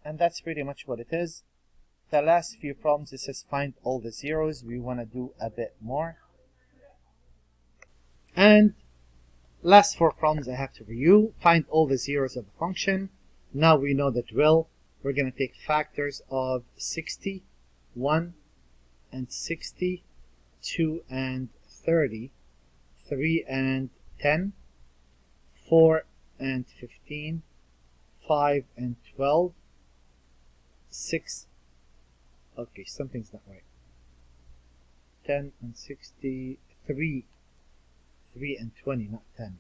And that's pretty much what it is. The last few problems, it says find all the zeros. We want to do a bit more. And last 4 problems I have to review. Find all the zeros of a function. Now we know the drill. We're going to take factors of 60, 1 and 60, 2 and 30, 3 and 10, 4 and 15, 5 and 12, 6, okay, something's not right, 10 and 60, 3 and 20, not 10.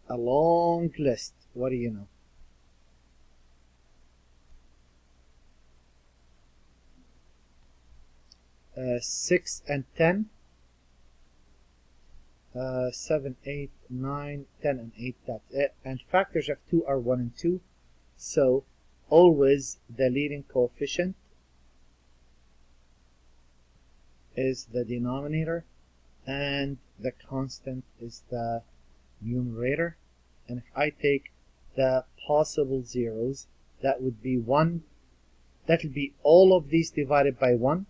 A long list. What do you know? Uh, 6 and 10, 7, 8, 9, 10 and 8, that's it. And factors of 2 are 1 and 2. So always the leading coefficient is the denominator and the constant is the numerator. And if I take the possible zeros, that would be 1. That would be all of these divided by 1.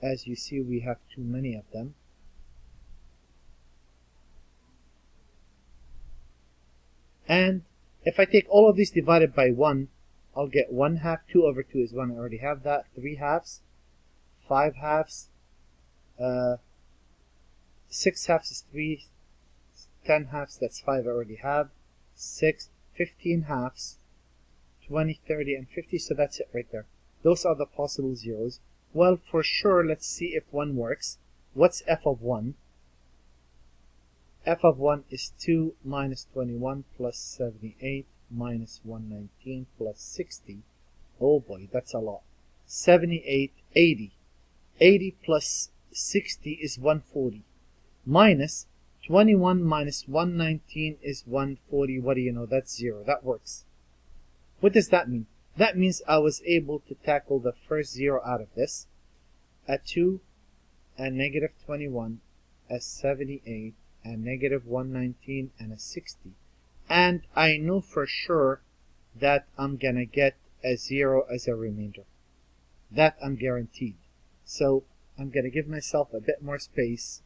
As you see, we have too many of them. And if I take all of these divided by 1, I'll get 1 half. 2 over 2 is 1. I already have that. 3 halves. 5 halves. 6 halves is 3. 10 halves, that's 5 I already have. 6, 15 halves. 20, 30, and 50. So that's it right there. Those are the possible zeros. Well, for sure, let's see if 1 works. What's f of 1? F of 1 is 2 minus 21 plus 78 minus 119 plus 60. Oh boy, that's a lot. 78, 80. 80 plus 60 is 140. Minus 21 minus 119 is 140. What do you know? That's 0. That works. What does that mean? That means I was able to tackle the first 0 out of this. A 2, a negative 21, a 78, a negative 119, and a 60. And I know for sure that I'm going to get a 0 as a remainder. That I'm guaranteed. So I'm going to give myself a bit more space.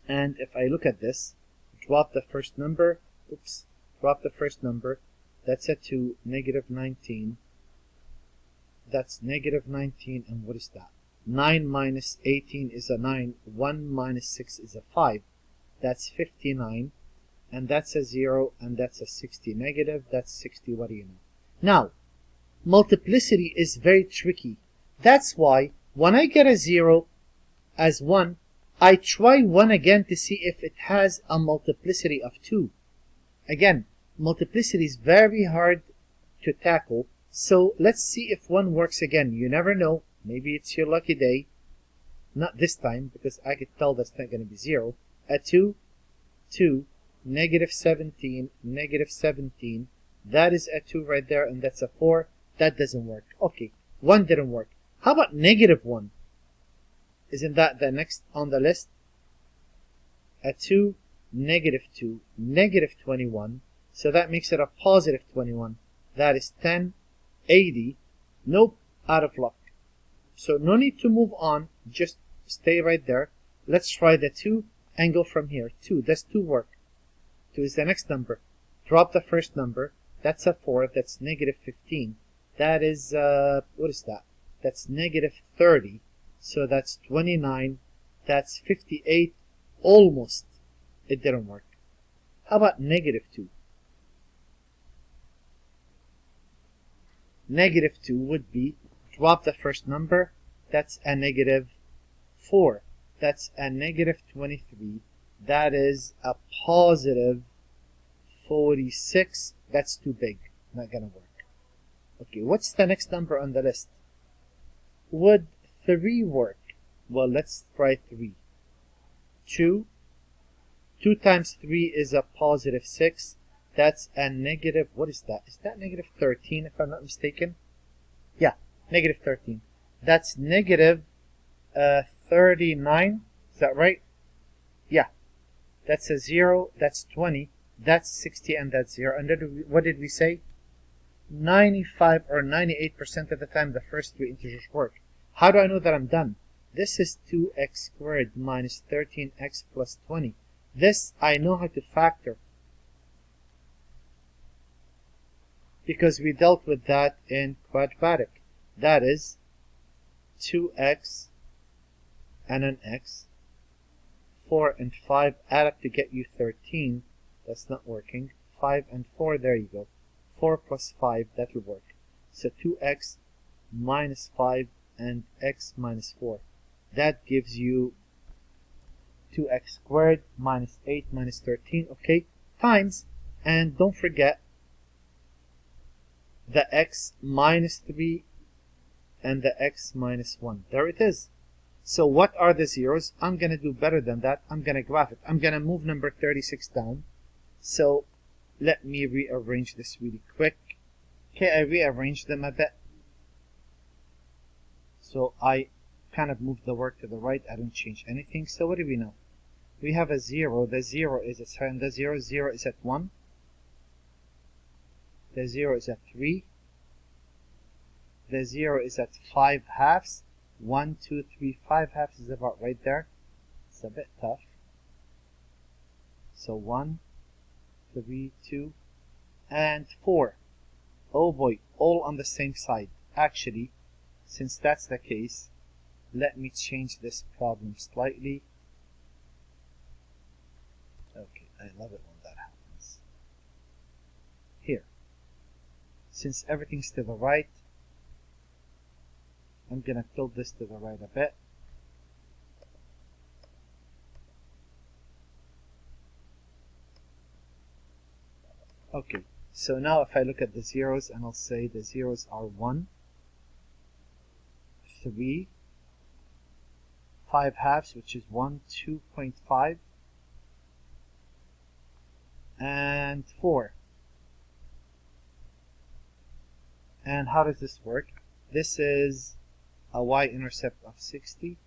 And if I look at this, drop the first number. Oops. Drop the first number. That's a 2, negative 19. That's negative 19, and what is that? 9 minus 18 is a 9. 1 minus 6 is a 5. That's 59. And that's a 0, and that's a 60. Negative, that's 60. What do you know? Now, multiplicity is very tricky. That's why when I get a 0 as 1, I try 1 again to see if it has a multiplicity of 2. Again, multiplicity is very hard to tackle. So let's see if 1 works again. You never know. Maybe it's your lucky day. Not this time, because I could tell that's not going to be 0. A 2, 2, negative 17, negative 17. That is a 2 right there, and that's a 4. That doesn't work. Okay, 1 didn't work. How about negative 1? Isn't that the next on the list? A 2, negative 2, negative 21. So that makes it a positive 21. That is 10, 80. Nope, out of luck. So no need to move on. Just stay right there. Let's try the 2 and go from here. 2, does 2 work? 2 is the next number. Drop the first number. That's a 4. That's negative 15. That is, what is that? That's negative 30. So that's 29. That's 58. Almost. It didn't work. How about negative 2? Negative 2 would be, drop the first number. That's a negative 4. That's a negative 23. That is a positive 46. That's too big. Not going to work. Okay, what's the next number on the list? Would 3 work? Well, let's try 3. 2. 2 times 3 is a positive 6. That's a negative, what is that? Is that negative 13 if I'm not mistaken? Yeah, negative 13. That's negative 39. Is that right? Yeah. That's a 0, that's 20, that's 60, and that's 0. And then what did we say? 95 or 98% of the time the first three integers work. How do I know that I'm done? This is 2x squared minus 13x plus 20. This I know how to factor, because we dealt with that in quadratic. That is 2x and an x. 4 and 5 add up to get you 13. That's not working. 5 and 4, there you go. 4 plus 5, that will work. So 2x minus 5 and x minus 4. That gives you 2x squared minus 8 minus 13, okay, times, and don't forget the x minus 3 and the x minus 1. There it is. So what are the zeros? I'm going to do better than that. I'm going to graph it. I'm going to move number 36 down. So let me rearrange this really quick. Okay, I rearranged them a bit. So I kind of moved the work to the right. I don't change anything. So what do we know? We have a 0. The 0 is at, and the 0 is at 1. The 0 is at 3. The 0 is at 5 halves. 1, 2, 3, 5 halves is about right there. It's a bit tough. So 1, 3, 2, and 4. Oh boy, all on the same side. Actually, since that's the case, let me change this problem slightly. Okay, I love it when that happens. Here, since everything's to the right, I'm going to tilt this to the right a bit. Okay, so now if I look at the zeros, and I'll say the zeros are 1, 3, 5 halves, which is 1, 2.5, and 4. And how does this work? This is a y-intercept of 60,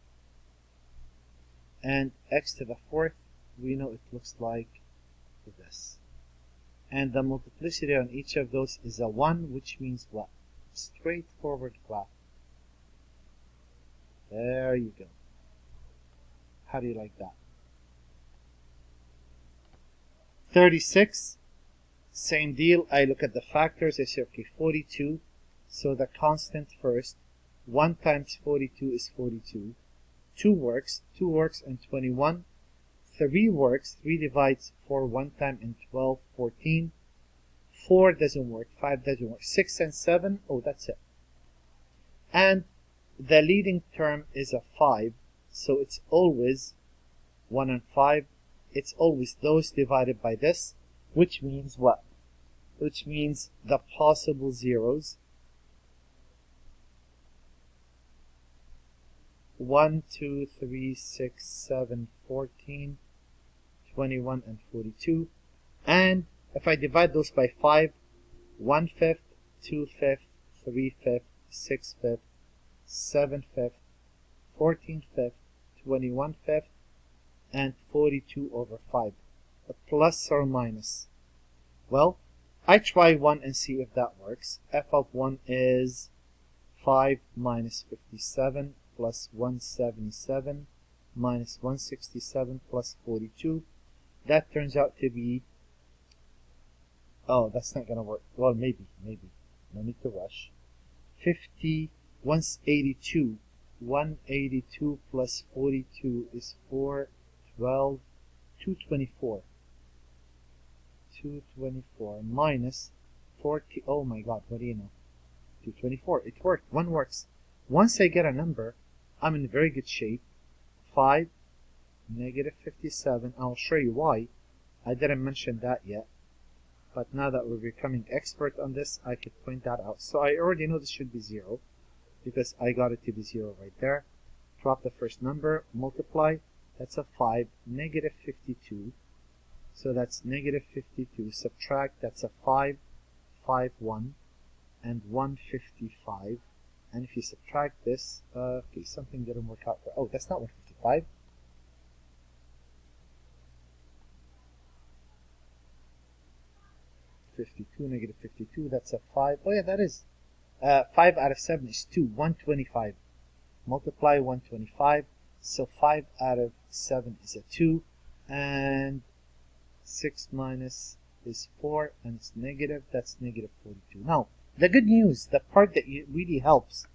and x to the 4th, we know it looks like this. And the multiplicity on each of those is a 1, which means what? Straightforward graph. There you go. How do you like that? 36, same deal. I look at the factors. I say, okay, 42. So the constant first. 1 times 42 is 42. 2 works. 2 works and 21. 3 works. 3 divides 4 one time and 12, 14. 4 doesn't work. 5 doesn't work. 6 and 7, oh, that's it. And the leading term is a 5. So it's always 1 and 5. It's always those divided by this, which means what? Which means the possible zeros. 1, 2, 3, 6, 7, 14, 21, and 42. And if I divide those by 5, 1/5, 2/5, 3/5, 6/5, 7/5, 14/5, 21/5, and 42 over 5. A plus or minus? Well, I try 1 and see if that works. F of 1 is 5 minus 57 plus 177 minus 167 plus 42. That turns out to be, oh, that's not going to work. Well, maybe. No need to rush. 182. 182 plus 42 is 412, 224. 224 minus 40. Oh my god, what do you know? 224. It worked. 1 works. Once I get a number, I'm in very good shape. 5, negative 57. I'll show you why. I didn't mention that yet. But now that we're becoming expert on this, I could point that out. So I already know this should be 0, because I got it to be 0 right there. Drop the first number, multiply. That's a 5, negative 52. So that's negative 52. Subtract, that's a 5, 5, 1, and 155. And if you subtract this, okay, something didn't work out. Oh, that's not 155. 2, negative 52, that's a 5. Oh yeah, that is. 5 out of 7 is 2, 125. Multiply 125, so 5 out of 7 is a 2, and 6 minus is 4, and it's negative, that's negative 42. Now, the good news, the part that really helps,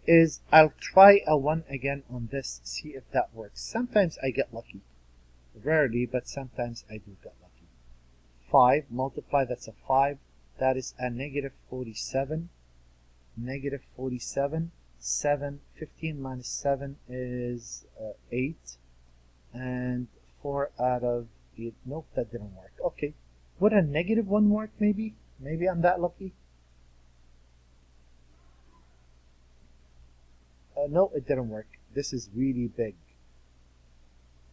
is I'll try a 1 again on this, see if that works. Sometimes I get lucky. Rarely, but sometimes I do get lucky. 5, multiply, that's a 5, that is a negative 47, negative 47, 7, 15 minus 7 is 8, and 4 out of 8, nope, that didn't work. Okay, would a negative 1 work maybe? Maybe I'm that lucky? No, it didn't work. This is really big.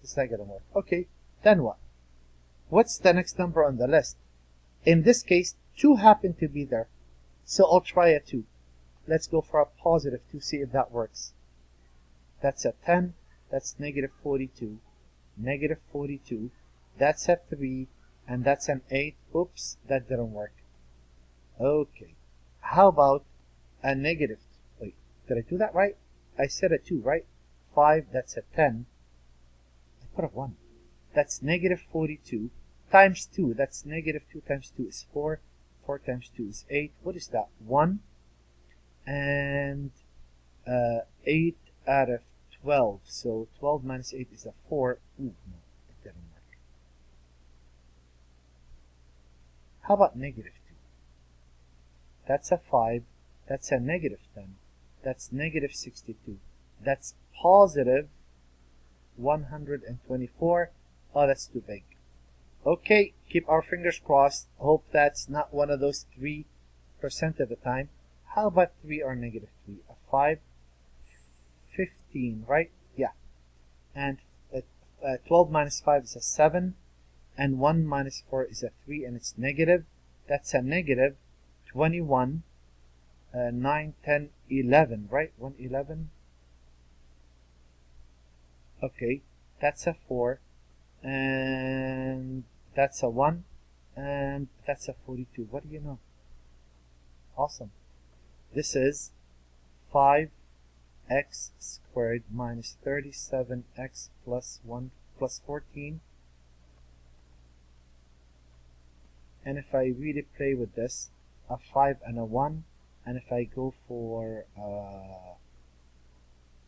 It's not gonna work. Okay, then what? What's the next number on the list? In this case, 2 happen to be there, so I'll try a 2. Let's go for a positive 2, see if that works. That's a 10, that's negative 42, negative 42, that's a 3, and that's an 8. Oops, that didn't work. Okay, how about a negative, wait, did I do that right? I said a 2, right? 5, that's a 10. I put a 1. That's negative 42 times 2. That's negative 2 times 2 is 4. 4 times 2 is 8. What is that? 1. And 8 out of 12. So 12 minus 8 is a 4. Ooh, no, it didn't work. How about negative 2? That's a 5. That's a negative 10. That's negative 62. That's positive 124. Oh, that's too big. Okay, keep our fingers crossed. Hope that's not one of those 3% of the time. How about 3 or negative 3? A 5, 15, right? Yeah. And 12 minus 5 is a 7. And 1 minus 4 is a 3, and it's negative. That's a negative 21. 9, 10, 11, right? 1, 11. Okay, that's a 4, and that's a 1, and that's a 42. What do you know? Awesome. This is 5x squared minus 37x plus 1 plus 14. And if I really play with this, a 5 and a 1, and if I go for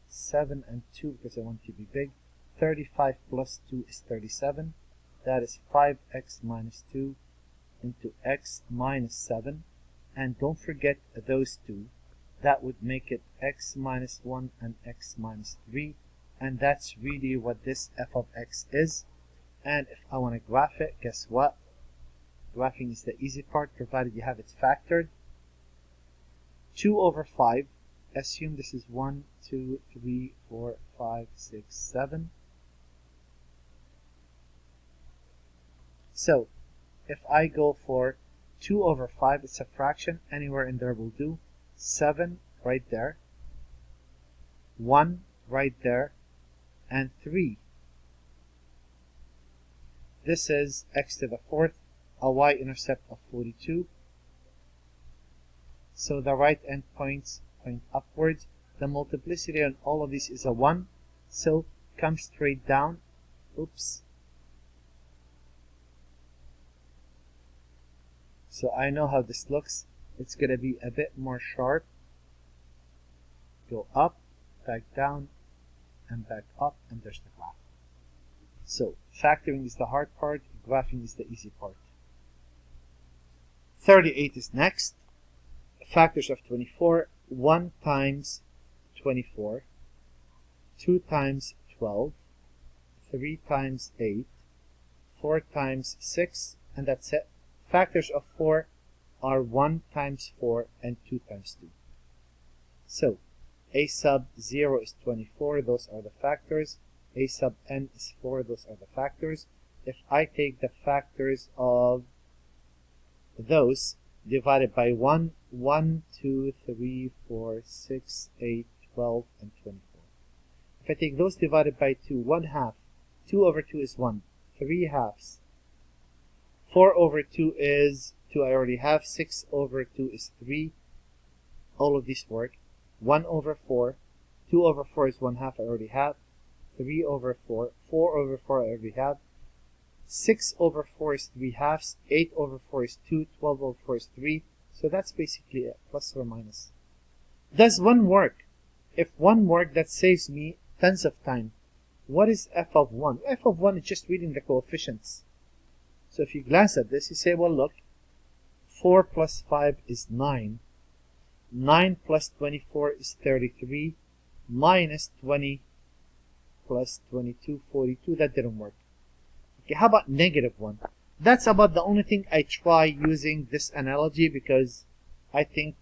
7 and 2 because I want to be big, 35 plus 2 is 37. That is 5x minus 2 into x minus 7. And don't forget those two. That would make it x minus 1 and x minus 3. And that's really what this f of x is. And if I want to graph it, guess what? Graphing is the easy part, provided you have it factored. 2 over 5. Assume this is 1, 2, 3, 4, 5, 6, 7. So, if I go for 2 over 5, it's a fraction, anywhere in there will do. 7 right there, 1 right there, and 3. This is x to the 4th, a y-intercept of 42. So the right end points point upwards. The multiplicity on all of these is a 1. So come straight down. Oops. So I know how this looks. It's going to be a bit more sharp. Go up, back down, and back up, and there's the graph. So factoring is the hard part, graphing is the easy part. 38 is next. Factors of 24, 1 times 24, 2 times 12, 3 times 8, 4 times 6, and that's it. Factors of 4 are 1 times 4 and 2 times 2. So, a sub 0 is 24, those are the factors. A sub n is 4, those are the factors. If I take the factors of those divided by 1, 1, 2, 3, 4, 6, 8, 12, and 24. If I take those divided by 2, 1 half. 2 over 2 is 1. 3 halves. 4 over 2 is 2 I already have. 6 over 2 is 3. All of these work. 1 over 4. 2 over 4 is 1/2 I already have. 3 over 4. 4 over 4 I already have. 6 over 4 is 3/2. 8 over 4 is 2. 12 over 4 is 3. So that's basically it, plus or minus. Does 1 work? If 1 work, that saves me tons of time. What is f of 1? F of 1 is just reading the coefficients. So if you glance at this, you say, well, look, 4 plus 5 is 9. 9 plus 24 is 33. Minus 20 plus 22, 42. That didn't work. Okay, how about negative 1? That's about the only thing I try using this analogy, because I think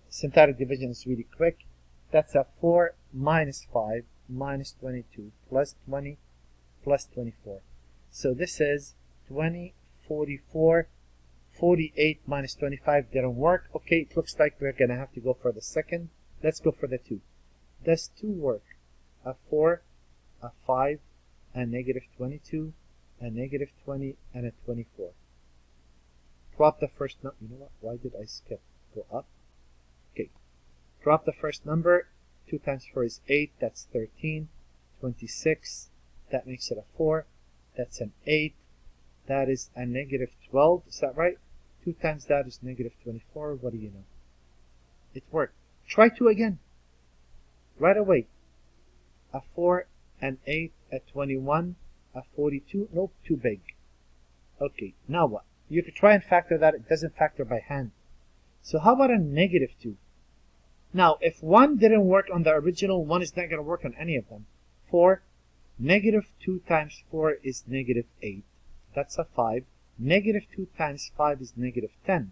syntactic division is really quick. That's a 4 minus 5 minus 22 plus 20 plus 24. So this is 20, 44, 48 minus 25 didn't work. Okay, it looks like we're going to have to go for the second. Let's go for the 2. Does 2 work? A 4, a 5, a negative 22, a negative 20, and a 24. Drop the first number. You know what? Why did I skip? Go up. Okay. Drop the first number. 2 times 4 is 8. That's 13. 26. That makes it a 4. That's an 8. That is a negative 12. Is that right? 2 times that is negative 24. What do you know? It worked. Try 2 again. Right away. A 4, an 8, a 21, a 42. Nope, too big. Okay, now what? You could try and factor that. It doesn't factor by hand. So how about a negative 2? Now, if 1 didn't work on the original, 1 is not going to work on any of them. 4, negative 2 times 4 is negative 8. That's a 5. Negative 2 times 5 is negative 10.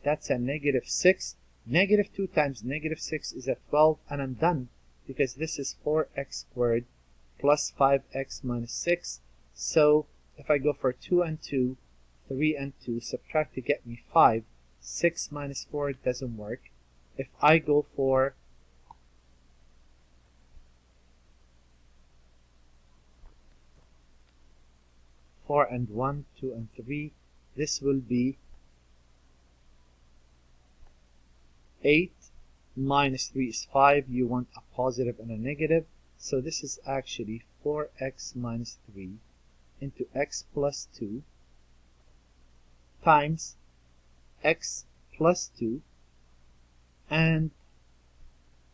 That's a negative 6. Negative 2 times negative 6 is a 12. And I'm done, because this is 4x squared plus 5x minus 6. So if I go for 2 and 2, 3 and 2, subtract to get me 5. 6 minus 4 doesn't work. If I go for 4 and 1, 2 and 3, this will be 8 minus 3 is 5. You want a positive and a negative. So this is actually 4x minus 3 into x plus 2 times x plus 2 and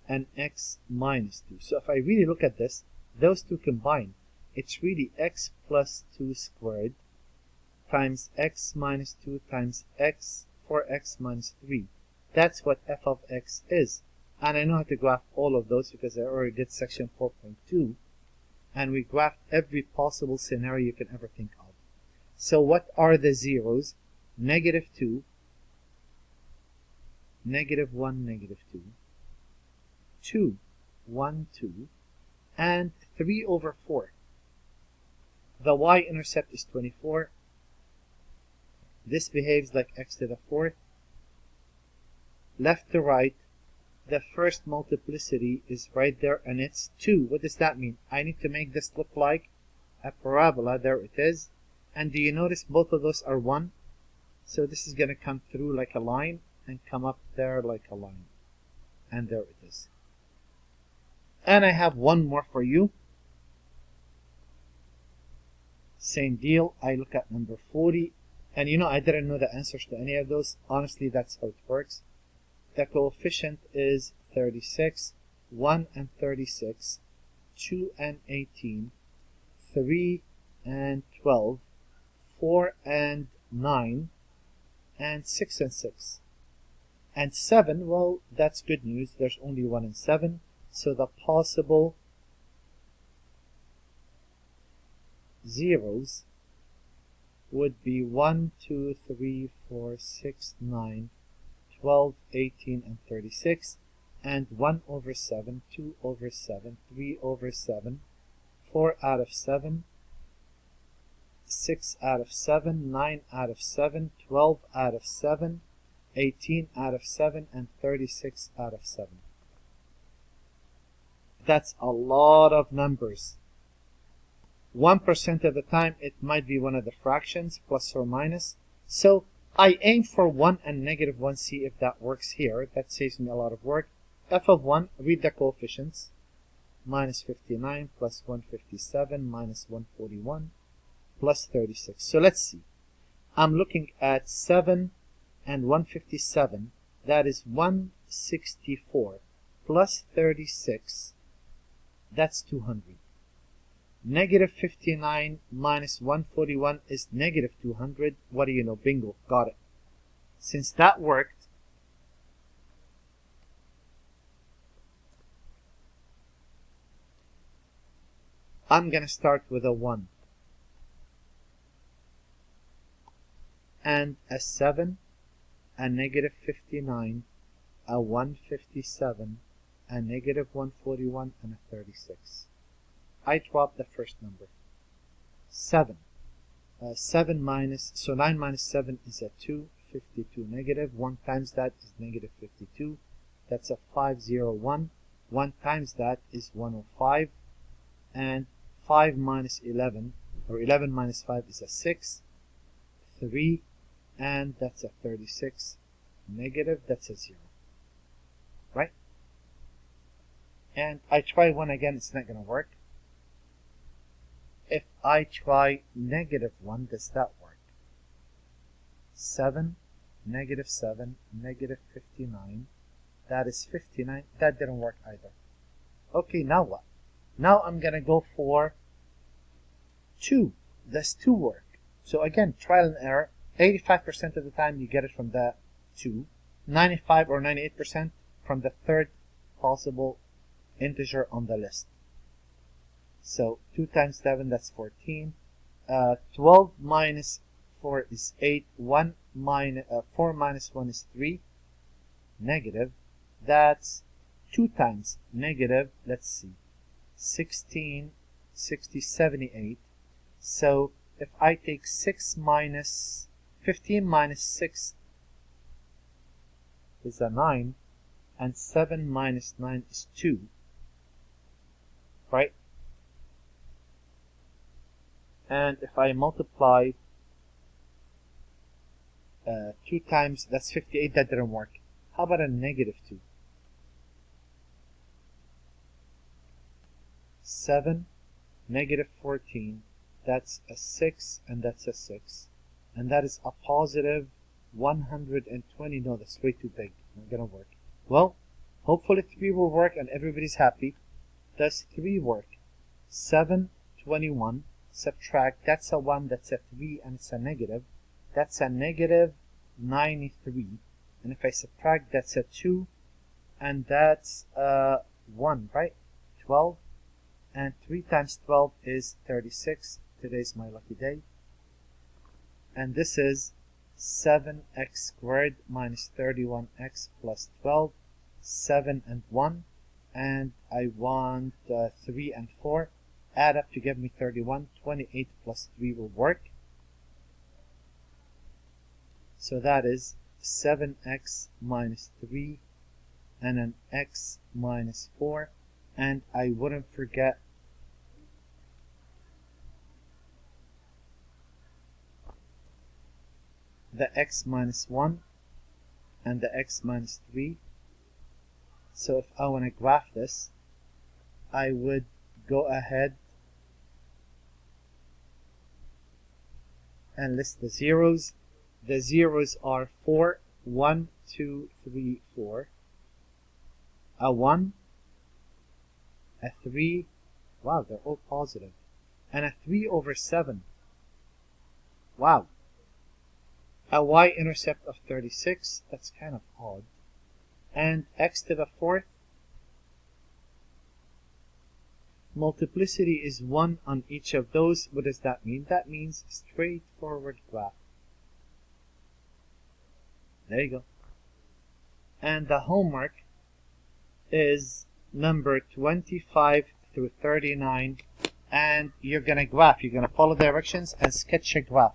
an x minus 2. So if I really look at this, those two combine, it's really x plus 2 squared times x minus 2 times x, 4x minus 3. That's what f of x is. And I know how to graph all of those because I already did section 4.2. And we graphed every possible scenario you can ever think of. So what are the zeros? Negative 2, negative 1, negative 2, 2, 1, 2, and 3 over 4. The y-intercept is 24. This behaves like x to the 4th. Left to right, the first multiplicity is right there, and it's 2. What does that mean? I need to make this look like a parabola. There it is. And do you notice both of those are 1? So this is going to come through like a line and come up there like a line. And there it is. And I have one more for you. Same deal. I look at number 40. And you know, I didn't know the answers to any of those. Honestly, that's how it works. The coefficient is 36, 1 and 36, 2 and 18, 3 and 12, 4 and 9, and 6 and 6. And 7, well, that's good news. There's only 1 and 7. So the possible zeros would be 1, 2, 3, 4, 6, 9, 12, 18, and 36, and 1 over 7, 2 over 7, 3 over 7, 4 out of 7, 6 out of 7, 9 out of 7, 12 out of 7, 18 out of 7, and 36 out of 7. That's a lot of numbers. 1% of the time, it might be one of the fractions, plus or minus. So I aim for 1 and negative 1, see if that works here. That saves me a lot of work. F of 1, read the coefficients. Minus 59 plus 157 minus 141 plus 36. So let's see. I'm looking at 7 and 157. That is 164 plus 36. That's 200. Negative 59 minus 141 is negative 200. What do you know? Bingo. Got it. Since that worked, I'm going to start with a 1. And a 7, a negative 59, a 157, a negative 141, and a 36. I drop the first number. 7. 7 minus, so 9 minus 7 is a 2, 52 negative. 1 times that is negative 52. That's a 501. 1 times that is 105. And 5 minus 11, or 11 minus 5 is a 6. 3, and that's a 36. Negative, that's a 0. Right? And I try 1 again, it's not going to work. If I try negative 1, does that work? 7, negative 7, negative 59. That is 59. That didn't work either. Okay, now what? Now I'm going to go for 2. Does 2 work? So again, trial and error. 85% of the time you get it from the 2. 95 or 98% from the third possible integer on the list. So 2 times 7, that's 14. 12 minus 4 is 8. 4 minus 1 is 3. Negative. That's 2 times negative, let's see, 16, 60, 78. So if I take 15 minus 6 is a 9, and 7 minus 9 is 2, right? And if I multiply 2 times, that's 58, that didn't work. How about a negative 2? 7, negative 14, that's a 6, and that's a 6. And that is a positive 120. No, that's way too big. Not gonna work. Well, hopefully 3 will work and everybody's happy. Does 3 work? 7, 21, subtract, that's a 1, that's a 3, and it's a negative. That's a negative 93. And if I subtract, that's a 2, and that's a 1, right? 12. And 3 times 12 is 36. Today's my lucky day. And this is 7x squared minus 31x plus 12. 7 and 1. And I want 3 and 4. Add up to give me 31. 28 plus 3 will work. So that is 7x minus 3 and an x minus 4. And I wouldn't forget the x minus 1 and the x minus 3. So if I want to graph this, I would go ahead and list the zeros. The zeros are 4, 1, 2, 3, 4. A 1, a 3, wow, they're all positive, and a 3 over 7. Wow. A y-intercept of 36, that's kind of odd. And x to the 4th. Multiplicity is 1 on each of those. What does that mean? That means straightforward graph. There you go. And the homework is number 25 through 39. And you're going to graph. You're going to follow directions and sketch a graph.